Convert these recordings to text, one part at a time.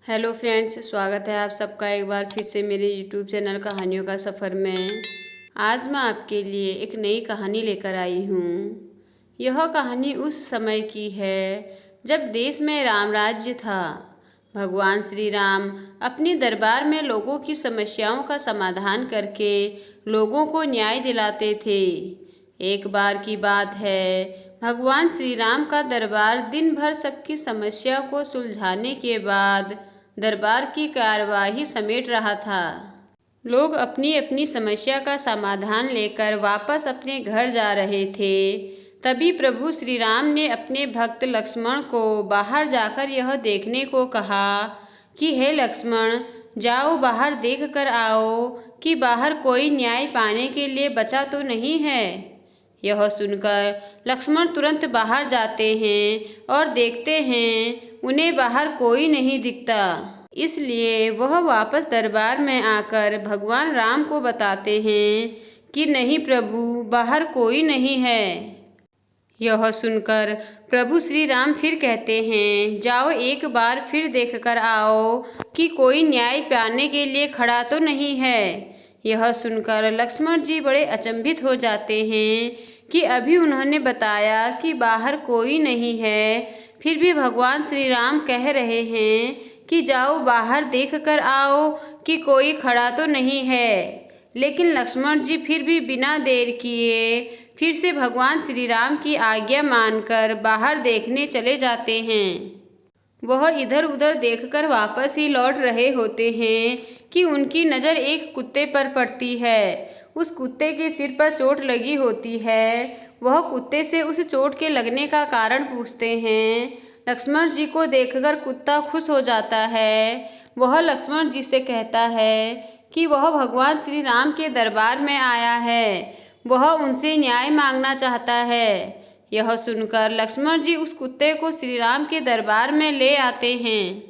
Hello friends, स्वागत है आप सबका एक बार फिर से मेरे यूट्यूब चैनल कहानियों का सफ़र में। आज मैं आपके लिए एक नई कहानी लेकर आई हूँ। यह कहानी उस समय की है जब देश में राम राज्य था। भगवान श्री राम अपने दरबार में लोगों की समस्याओं का समाधान करके लोगों को न्याय दिलाते थे। एक बार की बात है, भगवान श्री राम का दरबार दिन भर सबकी समस्या को सुलझाने के बाद दरबार की कार्यवाही समेट रहा था। लोग अपनी अपनी समस्या का समाधान लेकर वापस अपने घर जा रहे थे। तभी प्रभु श्री राम ने अपने भक्त लक्ष्मण को बाहर जाकर यह देखने को कहा कि हे लक्ष्मण, जाओ बाहर देख कर आओ कि बाहर कोई न्याय पाने के लिए बचा तो नहीं है। यह सुनकर लक्ष्मण तुरंत बाहर जाते हैं और देखते हैं उन्हें बाहर कोई नहीं दिखता। इसलिए वह वापस दरबार में आकर भगवान राम को बताते हैं कि नहीं प्रभु, बाहर कोई नहीं है। यह सुनकर प्रभु श्री राम फिर कहते हैं, जाओ एक बार फिर देख कर आओ कि कोई न्याय पाने के लिए खड़ा तो नहीं है। यह सुनकर लक्ष्मण जी बड़े अचंभित हो जाते हैं कि अभी उन्होंने बताया कि बाहर कोई नहीं है, फिर भी भगवान श्री राम कह रहे हैं कि जाओ बाहर देख कर आओ कि कोई खड़ा तो नहीं है। लेकिन लक्ष्मण जी फिर भी बिना देर किए फिर से भगवान श्री राम की आज्ञा मानकर बाहर देखने चले जाते हैं। वह इधर उधर देखकर वापस ही लौट रहे होते हैं कि उनकी नज़र एक कुत्ते पर पड़ती है। उस कुत्ते के सिर पर चोट लगी होती है। वह कुत्ते से उस चोट के लगने का कारण पूछते हैं। लक्ष्मण जी को देखकर कुत्ता खुश हो जाता है। वह लक्ष्मण जी से कहता है कि वह भगवान श्री राम के दरबार में आया है, वह उनसे न्याय मांगना चाहता है। यह सुनकर लक्ष्मण जी उस कुत्ते को श्री राम के दरबार में ले आते हैं।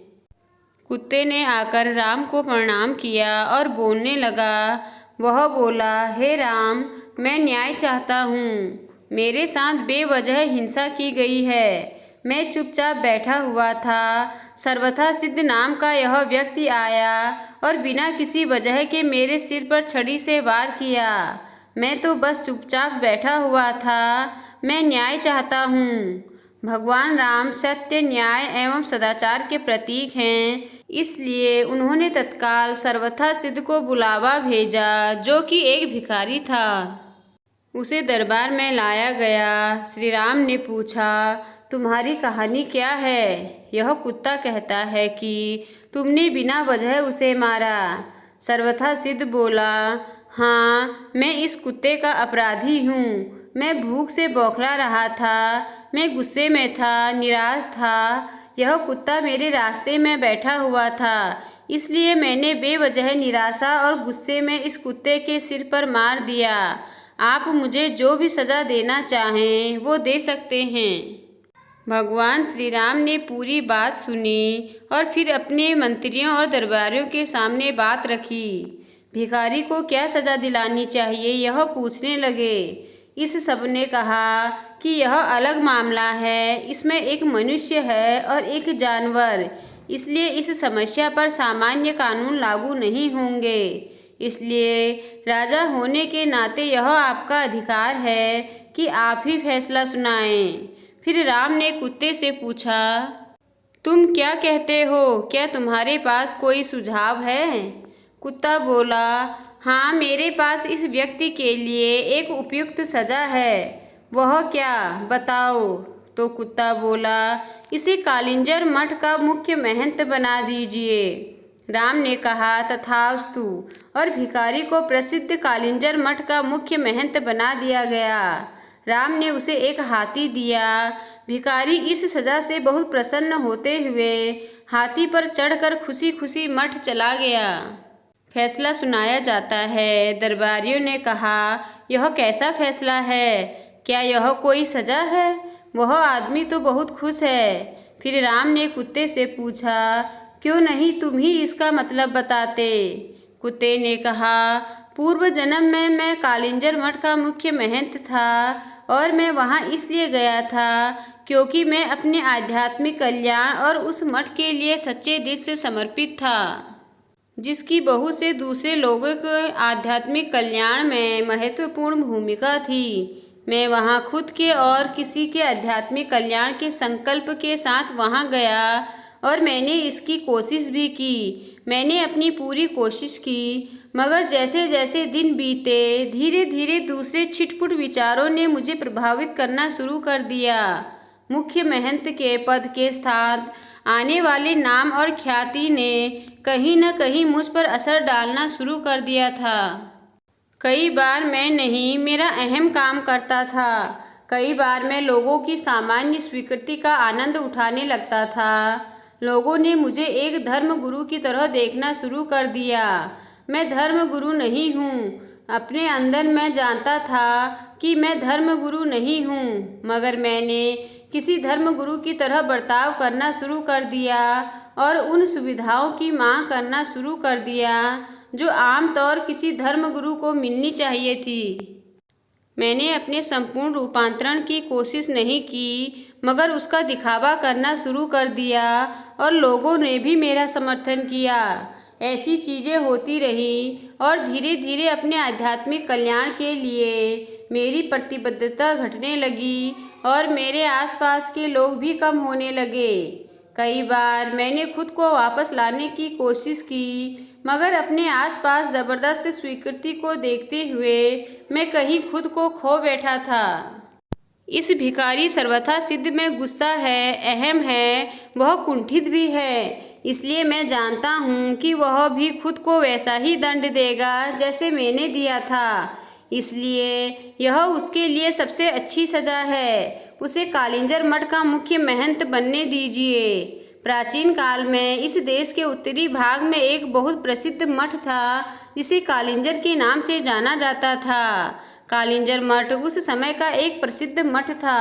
कुत्ते ने आकर राम को प्रणाम किया और बोलने लगा। वह बोला, हे राम, मैं न्याय चाहता हूँ। मेरे साथ बेवजह हिंसा की गई है। मैं चुपचाप बैठा हुआ था। सर्वथा सिद्ध नाम का यह व्यक्ति आया और बिना किसी वजह के मेरे सिर पर छड़ी से वार किया। मैं तो बस चुपचाप बैठा हुआ था। मैं न्याय चाहता हूँ। भगवान राम सत्य, न्याय एवं सदाचार के प्रतीक हैं, इसलिए उन्होंने तत्काल सर्वथा सिद्ध को बुलावा भेजा, जो कि एक भिखारी था। उसे दरबार में लाया गया। श्री राम ने पूछा, तुम्हारी कहानी क्या है? यह कुत्ता कहता है कि तुमने बिना वजह उसे मारा। सर्वथा सिद्ध बोला, हाँ, मैं इस कुत्ते का अपराधी हूँ। मैं भूख से बौखला रहा था। मैं गुस्से में था, निराश था। यह कुत्ता मेरे रास्ते में बैठा हुआ था, इसलिए मैंने बेवजह निराशा और गुस्से में इस कुत्ते के सिर पर मार दिया। आप मुझे जो भी सज़ा देना चाहें वो दे सकते हैं। भगवान श्री राम ने पूरी बात सुनी और फिर अपने मंत्रियों और दरबारियों के सामने बात रखी। भिखारी को क्या सज़ा दिलानी चाहिए, यह पूछने लगे। इस सब ने कहा कि यह अलग मामला है। इसमें एक मनुष्य है और एक जानवर, इसलिए इस समस्या पर सामान्य कानून लागू नहीं होंगे। इसलिए राजा होने के नाते यह आपका अधिकार है कि आप ही फैसला सुनाएं। फिर राम ने कुत्ते से पूछा, तुम क्या कहते हो? क्या तुम्हारे पास कोई सुझाव है? कुत्ता बोला, हाँ, मेरे पास इस व्यक्ति के लिए एक उपयुक्त सज़ा है। वह क्या, बताओ। तो कुत्ता बोला, इसे कालिंजर मठ का मुख्य महंत बना दीजिए। राम ने कहा, तथास्तु, और भिखारी को प्रसिद्ध कालिंजर मठ का मुख्य महंत बना दिया गया। राम ने उसे एक हाथी दिया। भिखारी इस सज़ा से बहुत प्रसन्न होते हुए हाथी पर चढ़कर खुशी खुशी मठ चला गया। फैसला सुनाया जाता है। दरबारियों ने कहा, यह कैसा फैसला है? क्या यह कोई सज़ा है? वह आदमी तो बहुत खुश है। फिर राम ने कुत्ते से पूछा, क्यों नहीं तुम ही इसका मतलब बताते? कुत्ते ने कहा, पूर्व जन्म में मैं कालिंजर मठ का मुख्य महंत था और मैं वहाँ इसलिए गया था क्योंकि मैं अपने आध्यात्मिक कल्याण और उस मठ के लिए सच्चे दिल से समर्पित था, जिसकी बहुत से दूसरे लोगों के आध्यात्मिक कल्याण में महत्वपूर्ण भूमिका थी। मैं वहाँ खुद के और किसी के आध्यात्मिक कल्याण के संकल्प के साथ वहाँ गया और मैंने इसकी कोशिश भी की। मैंने अपनी पूरी कोशिश की, मगर जैसे जैसे दिन बीते धीरे धीरे दूसरे छिटपुट विचारों ने मुझे प्रभावित करना शुरू कर दिया। मुख्य महंत के पद के साथ आने वाले नाम और ख्याति ने कहीं न कहीं मुझ पर असर डालना शुरू कर दिया था। कई बार मैं नहीं, मेरा अहम काम करता था। कई बार मैं लोगों की सामान्य स्वीकृति का आनंद उठाने लगता था। लोगों ने मुझे एक धर्म गुरु की तरह देखना शुरू कर दिया। मैं धर्म गुरु नहीं हूँ। अपने अंदर मैं जानता था कि मैं धर्म गुरु नहीं हूँ, मगर मैंने किसी धर्म गुरु की तरह बर्ताव करना शुरू कर दिया और उन सुविधाओं की मांग करना शुरू कर दिया जो आमतौर किसी धर्म गुरु को मिलनी चाहिए थी। मैंने अपने संपूर्ण रूपांतरण की कोशिश नहीं की, मगर उसका दिखावा करना शुरू कर दिया और लोगों ने भी मेरा समर्थन किया। ऐसी चीज़ें होती रही और धीरे धीरे अपने आध्यात्मिक कल्याण के लिए मेरी प्रतिबद्धता घटने लगी और मेरे आसपास के लोग भी कम होने लगे। कई बार मैंने खुद को वापस लाने की कोशिश की, मगर अपने आसपास ज़बरदस्त स्वीकृति को देखते हुए मैं कहीं खुद को खो बैठा था। इस भिखारी सर्वथा सिद्ध में गुस्सा है, अहम है, वह कुंठित भी है। इसलिए मैं जानता हूँ कि वह भी खुद को वैसा ही दंड देगा जैसे मैंने दिया था। इसलिए यह उसके लिए सबसे अच्छी सज़ा है। उसे कालिंजर मठ का मुख्य महंत बनने दीजिए। प्राचीन काल में इस देश के उत्तरी भाग में एक बहुत प्रसिद्ध मठ था जिसे कालिंजर के नाम से जाना जाता था। कालिंजर मठ उस समय का एक प्रसिद्ध मठ था।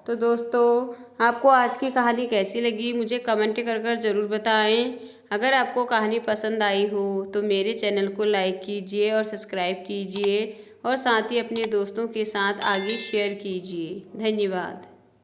तो दोस्तों, आपको आज की कहानी कैसी लगी मुझे कमेंट कर ज़रूर बताएं। अगर आपको कहानी पसंद आई हो तो मेरे चैनल को लाइक कीजिए और सब्सक्राइब कीजिए और साथ ही अपने दोस्तों के साथ आगे शेयर कीजिए। धन्यवाद।